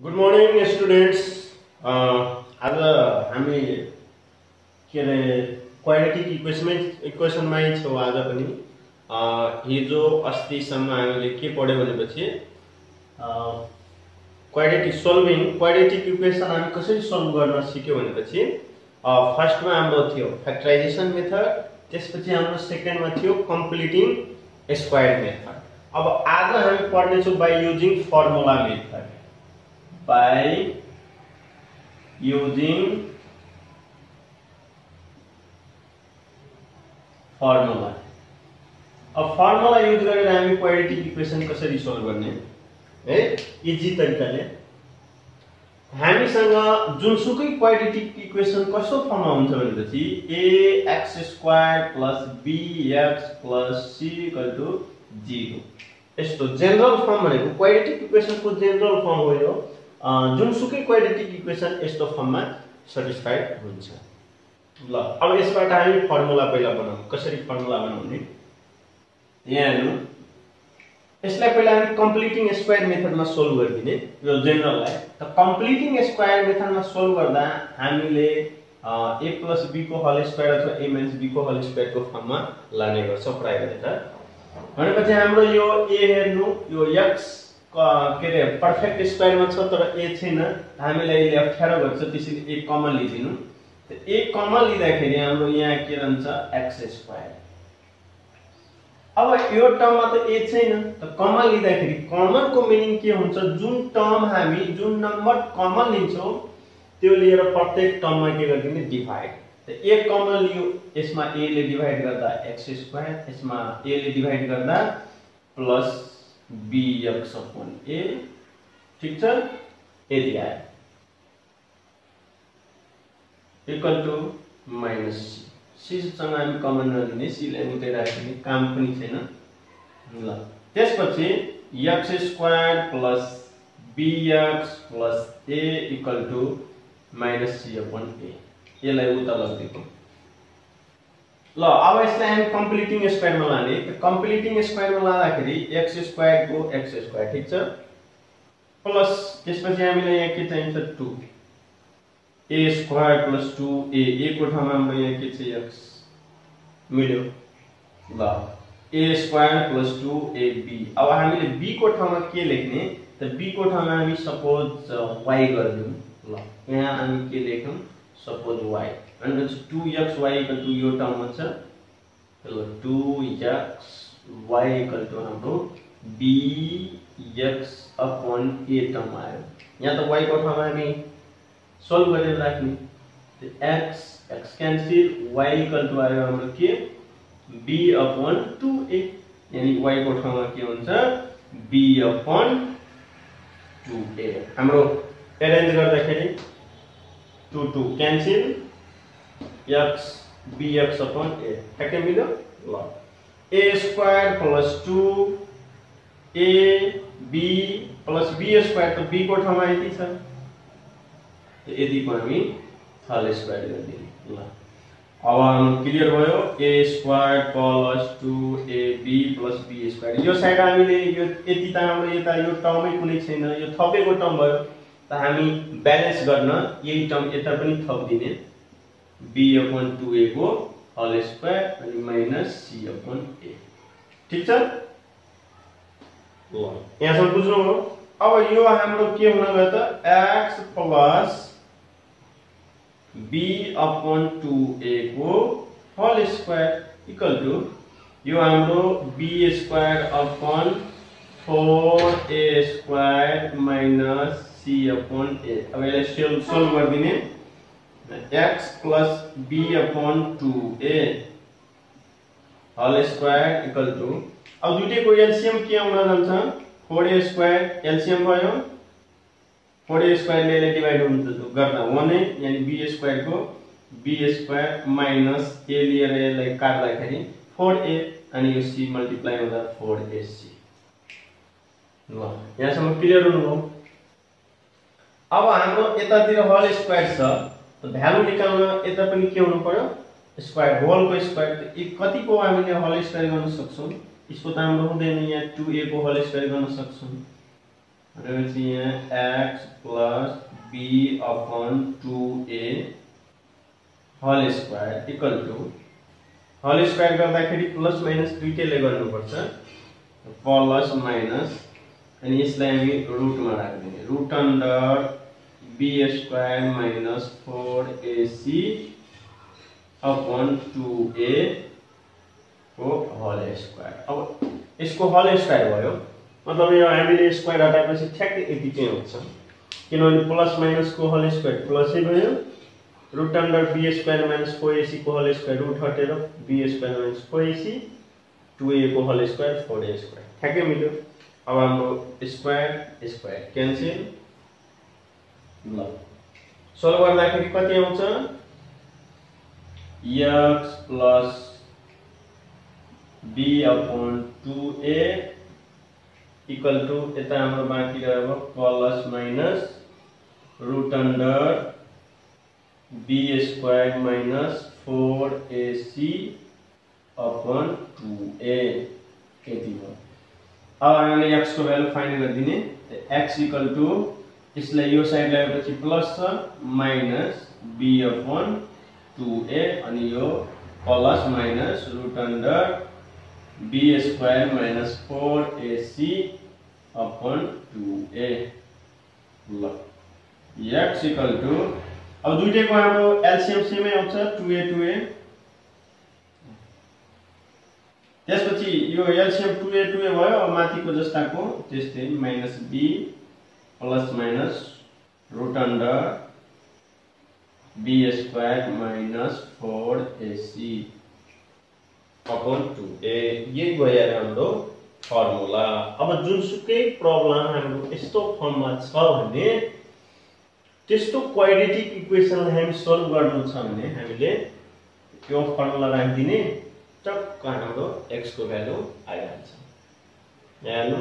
Good morning students. आज हामी के अरे क्वाड्रेटिक इक्वेसनमै छौँ। आज पनि हिजो अस्तिसम्म हामीले के पढ्यो भनेपछि क्वाड्रेटिक इक्वेसन हामी कसरी सल्भ गर्न सिक्यो भनेपछि फर्स्टमा हाम्रो थियो फ्याक्टराइजेसन मेथड, त्यसपछि हाम्रो सेकेन्डमा थियो कम्प्लिटिङ स्क्वायर मेथड। अब आज हामी पढ्नेछौँ by using formula method. By using formula, अब फर्मुला युज गरेर हामी क्वाड्रेटिक इक्वेसन कसरी सल्भ गर्ने है इजी तरिकाले। हामीसँग जुनसुकै क्वाड्रेटिक इक्वेसन कस्तो फर्ममा हुन्छ भनेपछि ax² + bx + c = 0 यस्तो जेनरल फर्म भनेको क्वाड्रेटिक इक्वेसनको जेनरल फर्म हो यो। जुनसुकै क्वाड्रेटिक इक्वेसन यस्तो फर्ममा सेटिस्फाइड हुन्छ। ल अब यसबाट हामी फर्मुला पहिला बनाउँ। कसरी फर्मुला बनाउने यहाँ हेर्नु। यसलाई पहिला हामी कम्प्लिटिङ स्क्वायर मेथडमा सोल्भ गरिदिने यो जेनरललाई। त कम्प्लिटिङ स्क्वायर मेथडमा सोल्भ गर्दा हामीले a + b को होल स्क्वायर अथवा a - b को होल स्क्वायर को फर्ममा लाने गर्छौँ प्राय गरेर। भनेपछि हाम्रो यो a हेर्नु, यो x के रे पर्फेक्ट स्क्वायरमा छ तर a छैन, हामीलाई यसले अप्ठ्यारो गर्छ, त्यसैले a कमन लिदिनु। त a कमन लिँदाखेरि हाम्रो यहाँ के रहन्छ x²। अब यो टर्ममा त a छैन, त कमन लिँदाखेरि कमनको मिनिङ के हुन्छ, जुन टर्म हामी जुन नम्बर कमन लिन्छौँ त्यो लिएर प्रत्येक टर्ममा के गरिदिने डिभाइड। त a कमन लियो, यसमा a ले डिभाइड गर्दा x², यसमा a ले डिभाइड गर्दा प्लस bx/a, ठीक छ। यदि आयो इक्वल टु माइनस c सँग हामी कमन नलिने, c लाई उतै राख्ने काम पनि छैन। ल त्यसपछि x² + bx + a equal to -c/a, यसलाई उता लगिदिएको। ल अब यसलाई हामी कम्प्लिटिङ स्क्वायरमा लाने। त कम्प्लिटिङ स्क्वायरमा लाँदाखेरि x² को x², ठीक छ, प्लस त्यसपछि हामीलाई यहाँ के चाहिन्छ 2 a² + 2a, a को ठाउँमा हाम्रो यहाँ के छ x मिल्यो। ल a² + 2ab। अब हामीले b को ठाउँमा के लेख्ने, त b को ठाउँमा हामी सपोज y गरिदिउँ। ल यहाँ हामी के लेखौँ, सपोज y, अनि 2xy = यो टर्ममा छ। ल 2xy = हाम्रो bx/a टर्म आयो। यहाँ त y को ठाउँमा हामी सोल्भ गरेर राख्ने। x क्यान्सल, y = आयो हाम्रो के b/2a, यानी y को ठाउँमा के हुन्छ b/2a। हाम्रो एरेन्ज गर्दाखेरि 2 क्यान्सल, x bx/a ठ्याक्कै मिल्यो। ल a² + 2ab + b² त b को ठाउँमा यति छ, त यतिको हामी होल स्क्वायर गरिदिने। ल अब हाम्रो क्लियर भयो। a² + 2ab + b²। यो साइड हामीले यो यति त हाम्रो यता यो टर्मै कुनै छैन, यो थपेको टर्म भयो। त हामी ब्यालेन्स गर्न यही टर्म यता पनि थप्दिने, b/2a को होल स्क्वायर अनि -c/a, ठीक छ। ल यहाँसम्म बुझ्नुभयो। अब यो हाम्रो के हुन गयो त x + b/2a को होल स्क्वायर इक्वल टु यो हाम्रो b² / 4a² - c/a। अब यसलाई सोल्भ गरिदिने। x + b/2a whole square equal to, अब दुईटैको एलसीएम के आउन जान्छ 4a² एलसीएम भयो, 4a² ले डिवाइड गर्दा 1a, यानी b² को b² माइनस a लिएर यसलाई काट्दाखेरि 4a, अनि यो c मल्टिप्लाई हुँदा 4ac। ल यहाँसम्म क्लियर हुनुभयो। अब हाम्रो यतातिर होल स्क्वायर छ, त भ्यालु निकाल्न यता पनि के हुनु पर्यो स्क्वायर, होलको स्क्वायर। कतिको हामीले होल स्क्वायर गर्न सक्छौं, यसको त हाम्रो हुँदैन। यहाँ 2a को होल स्क्वायर गर्न सक्छौं, भनेपछि यहाँ x plus b upon 2a whole square equal to whole square गर्दाखेरि प्लस माइनस दुईटैले गर्नुपर्छ प्लस माइनस अनि यसलाई हामी रुटमा राख्दिने root under b square minus 4ac upon 2a को होल स्क्वायर। अब यसको होल स्क्वायर भयो मतलब यो हामीले स्क्वायर हटाएपछि ठ्याक्कै यति चाहिँ हुन्छ किनभने प्लस माइनस को होल स्क्वायर प्लसै भयो root under b square minus 4ac को होल स्क्वायर रुट हटेर b square minus 4ac 2a को होल स्क्वायर 4a स्क्वायर ठ्याक्कै मिल्यो। अब हाम्रो स्क्वायर स्क्वायर क्यान्सल ल सोल्भ गर्दाखेरि कति आउँछ x plus b upon 2a equal to यता हाम्रो बाँकी रह्यो plus minus root under b square minus 4ac upon 2a यति भयो। अब हामीले x को भ्यालु फाइन्ड गरिदिने x इक्वल टू यसलाई यो साइड ल्याएपछि प्लस छ माइनस b अपन 2a अनि यो plus minus root under b square minus 4ac upon 2a ल x इक्वल टू अब दुईटैको हाम्रो एलसीएम सेमै आउँछ 2a 2a त्यसपछि यो एलसीएम 2a 2a भयो अब माथिको जस्ताको त्यस्तै minus b plus minus root under b square minus 4ac upon 2a यही भयो हाम्रो फर्मुला। अब जुनसुकै प्रब्लम हाम्रो यस्तो फर्ममा छ भने त्यस्तो क्वाड्रेटिक इक्वेसनलाई हामी सोल्भ गर्नु छ भने हामीले यो फर्मुला राखिदिने टक्क हाम्रो x को भ्यालु आइहाल्छ। हेर्नु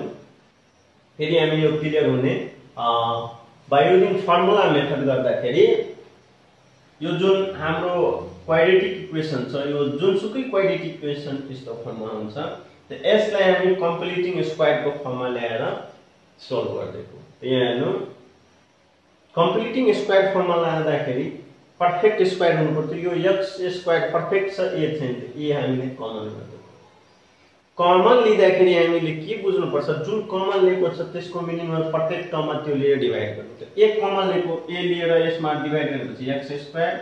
फेरि हामी यो क्लियर हुने बाइ युजिङ फर्मुला मेथड गर्दाखेरि यो जुन हाम्रो क्वाड्रेटिक इक्वेसन छ यो जुनसुकै क्वाड्रेटिक इक्वेसन यस्तो फर्ममा हुन्छ त यसलाई हामी कम्प्लिटिङ स्क्वायर को फर्ममा ल्याएर सोल्भ गर्दैछौँ। यहाँ हेर्नु कम्प्लिटिङ स्क्वायर फर्ममा लाँदाखेरि पर्फेक्ट स्क्वायर हुनुपर्छ यो x स्क्वायर पर्फेक्ट छ a छैन a हामीले कमन गर्छौँ। कमन लिँदाखेरि हामीले के बुझ्नुपर्छ जुन कमन लिएको छ त्यसको मिनिमम प्रत्येक टर्ममा त्यो लिएर डिवाइड गर्नु। एक कमन लिएको a लिएर यसमा डिवाइड गरेपछि x स्क्वायर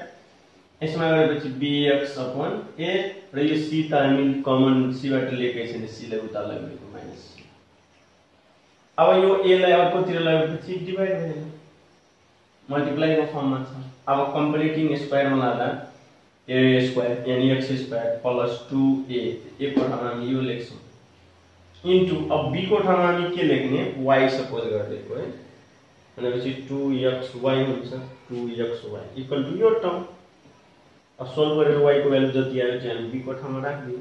यसमा गरेपछि bx अपन a र यो c त हामी कमन c बाट लिएकै छैन c लाई उता लगेको माइनस c। अब यो a लाई अर्कोतिर लगेपछि डिवाइड भयो मल्टिप्लाई को फर्ममा छ। अब कम्प्लिटिङ स्क्वायर मा लादा a स्क्वायर यानी x square plus 2a a को ठाउँमा हामी यो लेख्छौं इन्टु अब b को ठाउँमा हामी के लेख्ने y सपोज गर्दैको है भनेपछि 2xy हुन्छ 2xy इक्वल टु यो टर्म। अब सोल्भ गरेर y को भ्यालु जति आयो चाहिँ हामी b को ठाउँमा राख्दियौ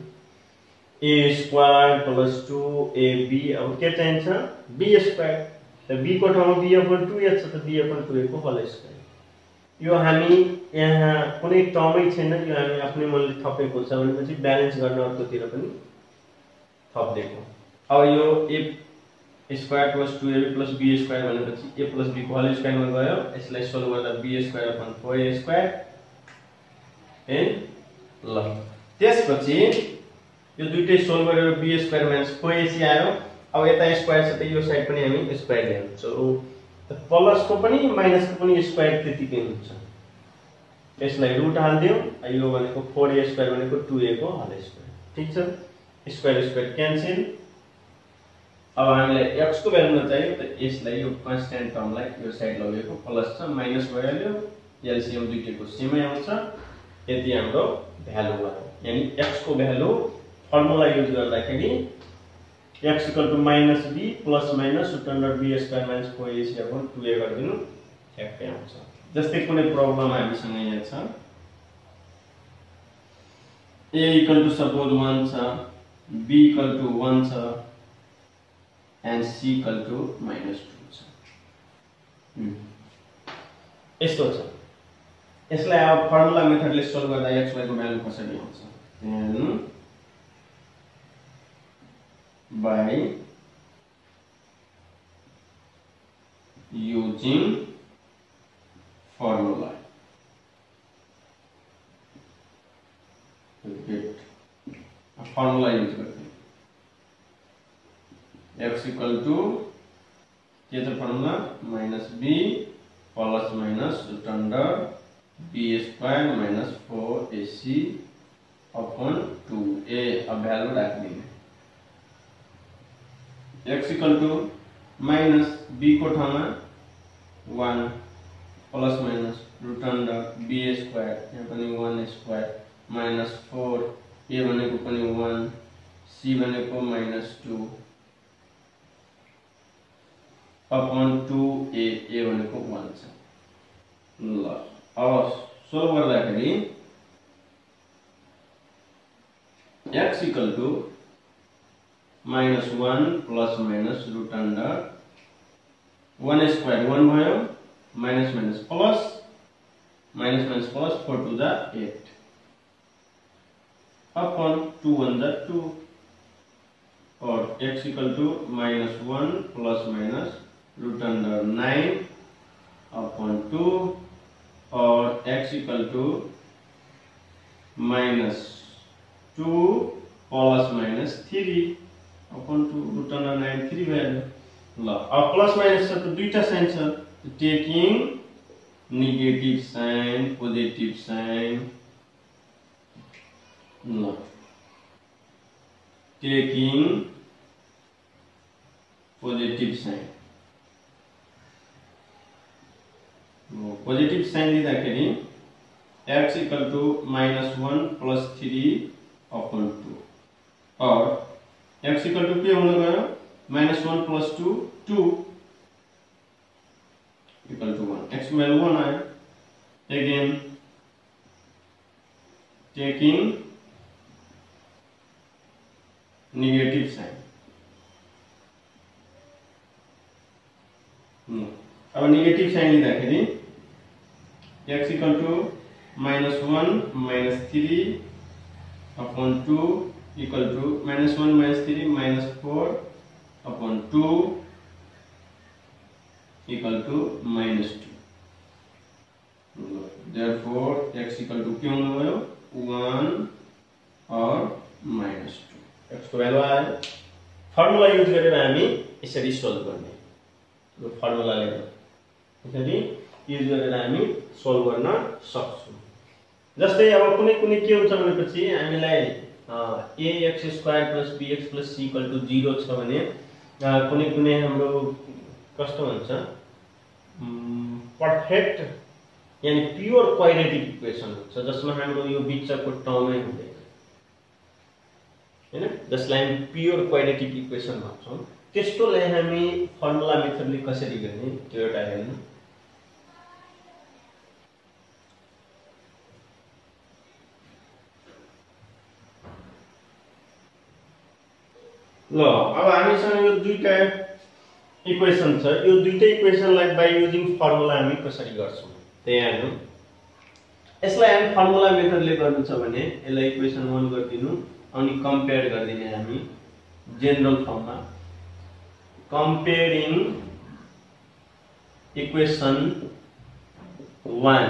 a स्क्वायर प्लस 2ab अब के चाहिन्छ b स्क्वायर त b को ठाउँमा b अपन 2a छ त b अपन 2a को होल स्क्वायर। यो हामी यहाँ कुनै टर्मै छैन यो हामी आफ्नै मनले थपेको छ भनेपछि ब्यालेन्स गर्न अर्कोतिर पनि थप्दैछौँ। अब यो a square plus 2ab plus b square भनेपछि a प्लस b को होल स्क्वायरमा गयो यसलाई सोल्भ गर्दा b square upon 4a square and ल त्यसपछि यो दुईटै सोल्भ गरेर b स्क्वायर माइनस 4ac आयो। अब यता स्क्वायर छ त यो साइड पनि हामी स्क्वायर ल्याउँछ त प्लस को पनि माइनस को पनि स्क्वायर त्यतिकै हुन्छ। यसलाई रुट हाल्दियौ यो भनेको 4a स्क्वायर भनेको 2a को होल स्क्वायर ठीक छ स्क्वायर स्क्वायर क्यान्सल। अब हामीलाई x को भ्यालु चाहियो त यसलाई यो कन्स्ट्यान्ट टर्मलाई यो साइड लगेको प्लस छ माइनस भइहाल्यो एलसीएम दुईटैको सेमै आउँछ यति हाम्रो भ्यालु भयो। यानी x को भ्यालु फर्मुला युज गर्दाखेरि x equal to minus b plus minus root under b square minus 4ac upon 2a गरिदिनु ठ्याक्कै आउँछ। जस्तै कुनै प्रब्लम हामीसँग यहाँ छ a इक्वल टु सपोज 1 छ b इक्वल टु 1 छ and c equal to minus 2 छ यस्तो छ। यसलाई अब फर्मुला मेथडले सोल्भ गर्दा x y को भ्यालु कसरी आउँछ by using formula. Formula use करते हैं x इक्वल टू क्या था formula minus b plus minus root under b square minus 4ac upon 2a. अब वैल्यू रख देंगे x equal to minus b को ठाउँमा 1 plus minus root under b square यहाँ पनि 1 स्क्वायर माइनस 4 ए भनेको पनि 1 सी भनेको माइनस 2 अपॉन 2a ए भनेको 1 छ. ल अब सोल्भ गर्दाखेरि x equal to minus 1 plus minus root under 1 square 1 भयो minus minus plus 4 to the 8 upon 2 1 the 2 और x equal to minus 1 plus minus root under 9 upon 2 और x equal to minus 2 plus minus 3 upon 2 root under 9 3 value. ल अब plus minus छ त दुईटा sign छ taking negative sign positive sign. No. Taking positive sign. Positive sign लिँदाखेरि x equal to minus 1 plus 3 upon 2 और x equal to के हुन गयो minus 1 plus 2 2 equal to 1 x value 1 आयो. Again taking negative sign. अब negative sign लिँदाखेरि x equal to minus 1 minus 3 upon 2 equal to minus 1 minus 3 minus 4 upon 2 equal to minus 2. Therefore x equal two क्यों हुआ 1 और minus 2 x को value आयो. Formula use गरेर हामी यसरी सोल्भ गर्ने. यो फर्मुला लेखेर यसरी युज गरेर हामी सोल्भ गर्न सक्छौं. जस्तै अब कुनै कुनै के हुन्छ भनेपछि हामीलाई ax square plus bx plus c equal to 0 छ भने कुनै कुनै हाम्रो कस्तो हुन्छ पर्फेक्ट यानी प्योर क्वाड्रेटिक इक्वेसन हुन्छ जसमा हाम्रो यो बिचको टर्मै हुँदैन हैन. जसलाई हामी प्योर क्वाड्रेटिक इक्वेसन भन्छौं. त्यस्तोलाई हामी फर्मुला मेथडले कसरी गर्ने त्यो एउटा हेर्नु. ल अब हामीसँग यो दुईटा इक्वेसन छ. यो दुईटै इक्वेसनलाई बाइ युजिङ फर्मुला हामी कसरी गर्छौं त्यही हेर्नु. यसलाई हामी फर्मुला मेथडले गर्नु छ भने यसलाई इक्वेसन 1 गर्दिनु अनि कम्पेयर गर्दिने हामी जनरल फर्ममा comparing equation 1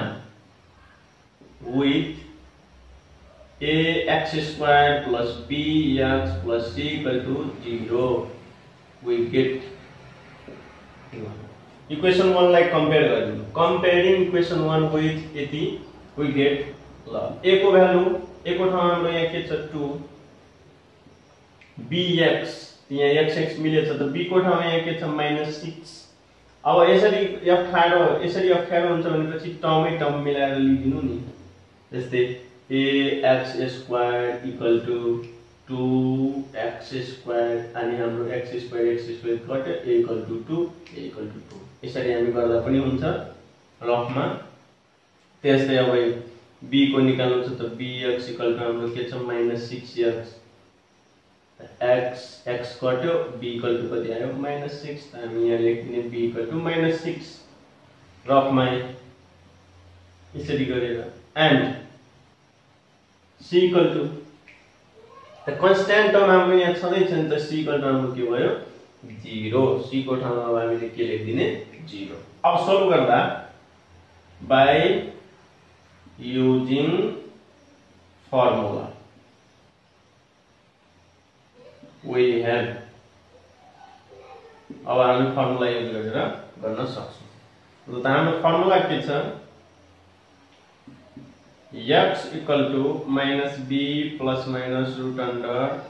with ax square plus bx plus c equal to 0 we get equation 1 like compare गर्नु. comparing equation 1 with यति we get ल a को भ्यालु a को ठाउँमा हाम्रो यहाँ के छ 2 bx यहाँ x मिलेछ त b को ठाउँमा यहाँ के छ -6. अब यसरी यसरी अप्ठ्यारो हुन्छ भनेपछि टर्मै टर्म मिलाएर लिदिनु नि. जस्तै ax स्क्वायर इक्वल टु 2x स्क्वायर अनि हाम्रो x square cut a equal to 2 a equal to 2 यसरी हामी गर्दा पनि हुन्छ रफमा. त्यस्तै अब b को निकाल्नु छ त bx इक्वल टु हाम्रो के छ -6x x कट्यो b इक्वल टु कति आयो -6. हामी यहाँ लेख्ने b इक्वल टु -6 रफमा यसरी गरेर and c equal to the constant term हाम्रो यहाँ छँदै छ नि त c इक्वल टु हाम्रो के भयो 0 c को ठाउँमा अब हामीले के लेख्दिने 0 अब सल्भ गर्दा by using formula we have अब हामी फर्मुला युज गरेर गर्न सक्छौं त हाम्रो फर्मुला के छ x equal to minus b plus minus root under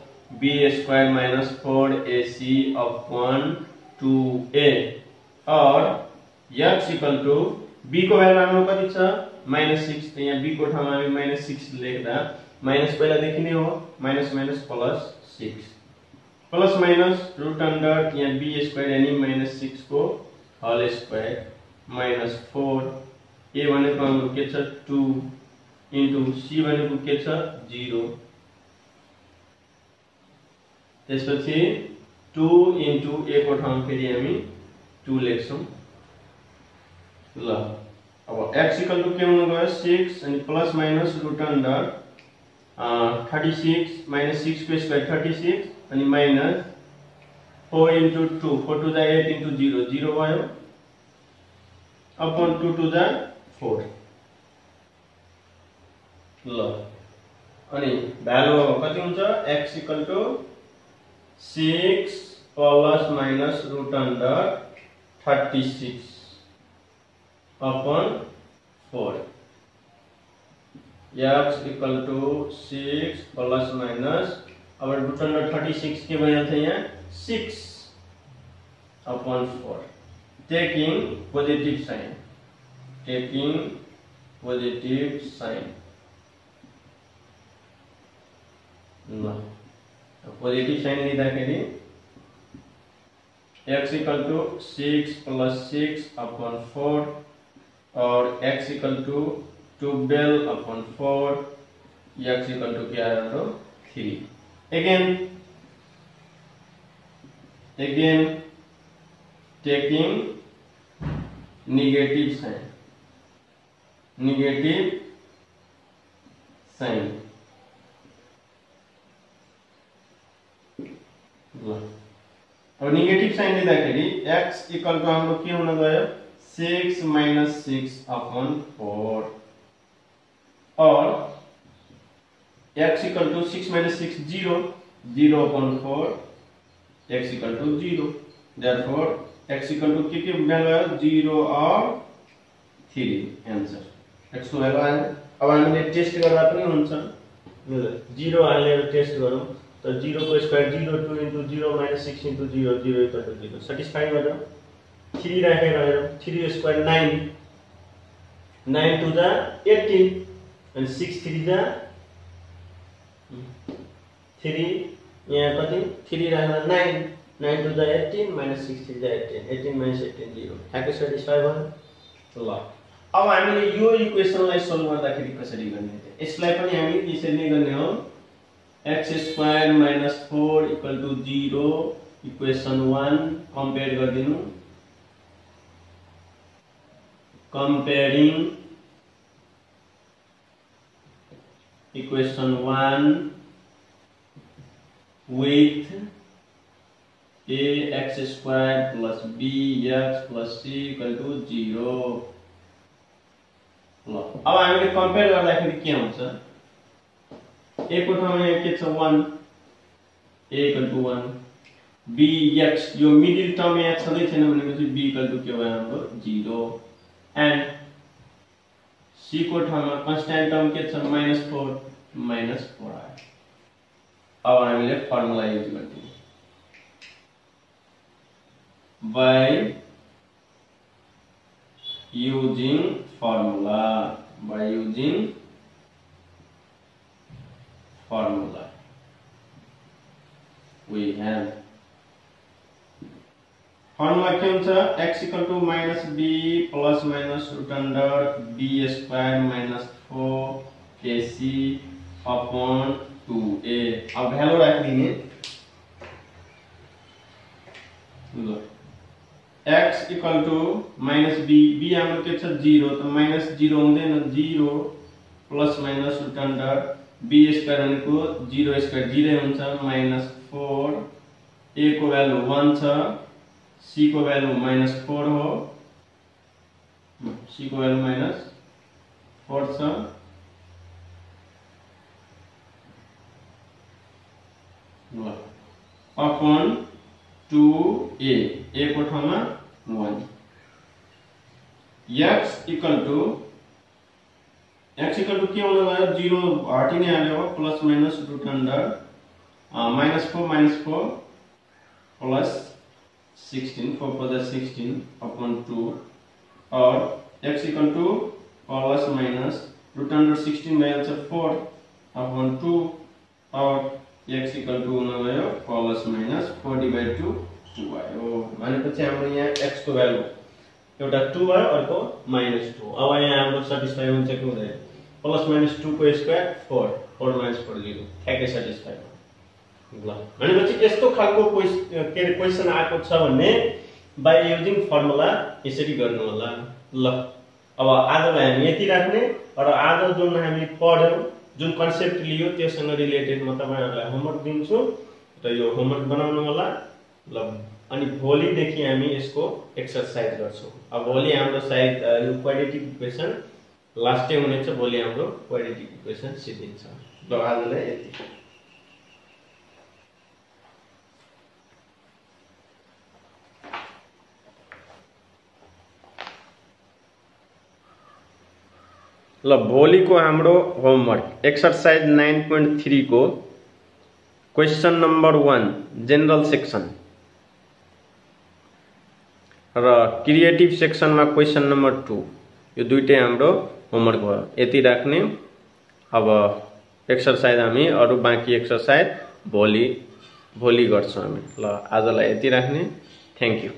b square minus 4ac upon 2a और x equal to b को भ्यालु हाम्रो कति छ -6 त यहाँ b को ठाउँमा हामी -6 लेख्दा माइनस पहिला देखिने हो minus minus plus 6 plus minus root under यहाँ b स्क्वायर यानी -6 को होल स्क्वायर -4 a भनेको हाम्रो के छ 2 इन्टु c भनेको के छ 0 त्यसपछि 2 इन्टु a को ठाउँमा फेरि हामी 2 लेख्छौं ल अब x इक्वल टु के हुन गयो 6 अनि प्लस माइनस रूट अंडर 36 -6 को स्क्वायर 36 अनि माइनस 4 इन्टु 2 4 टू जा 8 इन्टु 0 0 भयो अपॉन 2 टू जा 4 ल अनि भ्यालु कति हुन्छ x equal to 6 plus minus root under 36 upon 4 x equal to 6 plus minus अब रूट अंडर 36 के भइहाल्छ यहाँ 6 अपॉन 4 टेकिङ पोजिटिभ साइन ल पोजिटिभ साइन लिँदाखेरि x equal to 6 plus 6 upon 4 और x equal to 12 upon 4 x equal to क्या आयो 3 again taking negative sign अब नेगेटिभ साइन लिँदाखेरि x इक्वल टु हाम्रो के हुन गयो 6 minus 6 upon 4 और x equal to 6 minus 6 0 0 upon 4 x equal to 0 therefore x equal to के भ्यालु आयो 0 और 3 आन्सर x को भ्यालु आयो अब हामीले टेस्ट गर्दा पनि हुन्छ 0 हालेर टेस्ट गरौँ त 0 को square 0 2 into 0 minus 6 into 0 0 equal to 0 satisfied भयो 3 राखेर 3 स्क्वायर 9 9 टू जा 18 and 6 3 जा 3 यहाँ कति 3 राखेर 9 9 टू जा 18 minus 6 3 जा 18 18 minus 18 0 ठ्याक्कै satisfied भयो ल अब हामीले यो इक्वेसनलाई सोल्भ गर्दाखेरि कसरी गर्ने त यसलाई पनि हामी यसरी नै गर्ने हो x square minus 4 equal to 0 equation 1 compare गर्दिनु comparing equation 1 with ax square plus bx plus c equal to 0 ल अब हामीले कम्पेयर गर्दाखेरि के हुन्छ a को ठाउँमा के छ 1 a equal to 1 bx यो मिडल टर्म यहाँ छँदै छैन भनेपछि b equal to के भयो हाम्रो 0 and c को ठाउँमा कन्स्ट्यान्ट टर्म के छ -4 आयो अब हामीले फर्मुला युज गर्दियौ by using formula we have formula के हुन्छ x equal to -b plus minus root under b square minus 4ac upon 2a अब भ्यालु राखिदिने ल x equal to -b b हाम्रो के छ 0 त -0 हुँदैन 0 plus minus root under b square भनेको 0 स्क्वायर 0 हुन्छ -4 a को भ्यालु 1 छ, c को भ्यालु -4 हो, c को भ्यालु -4 छ, ल अपॉन 2a, a को ठाउँमा 1, x इक्वल टु के हुनु भयो, 0 हटि नै हाल्यो हो, plus minus root under -4 plus 16, 4 + 16 upon 2, और x equal to plus minus root under 16 भइहाल्छ 4 अपॉन 2, और x इक्वल टु हुनु भयो प्लस माइनस 4/2 2 आयो। भनेपछि हाम्रो यहाँ x को भ्यालु एउटा 2 आयो, अर्को -2। अब यहाँ हाम्रो सटिस्फाई हुन्छ कि हुँदैन, प्लस माइनस 2 को स्क्वायर 4, 4 - 4 0, ठ्याक्कै सटिस्फाई भयो। ल भनेपछि यस्तो खालको क्वेशन आएको छ भने बाइ युजिङ फर्मुला यसरी गर्नु होला। ल अब आजलाई हामी यति राख्ने, र आज जुन हामी पढ्यौं, जुन कन्सेप्ट लियो त्यससँग रिलेटेड म तपाईहरुलाई होमवर्क दिन्छु, र यो होमवर्क बनाउनु होला। ल अनि भोलिदेखि हामी यसको एक्सरसाइज गर्छौं। अब भोलि हाम्रो सायद यो क्वाड्रेटिक इक्वेसन लास्टै हुनेछ, भोलि हाम्रो क्वाड्रेटिक इक्वेसन सिद्धिन्छ। ल आजलाई यति। ल भोलिको हाम्रो होमवर्क एक्सरसाइज 9.3 को क्वेश्चन नंबर 1 जनरल सेक्शन र क्रिएटिभ सेक्सनमा क्वेश्चन नंबर 2, यो दुईटै हाम्रो होमवर्क भयो। यति राख्ने। अब एक्सरसाइज हामी अरु बाँकी एक्सरसाइज भोलि गर्छौं हामी। ल आजलाई यति राख्ने। Thank you.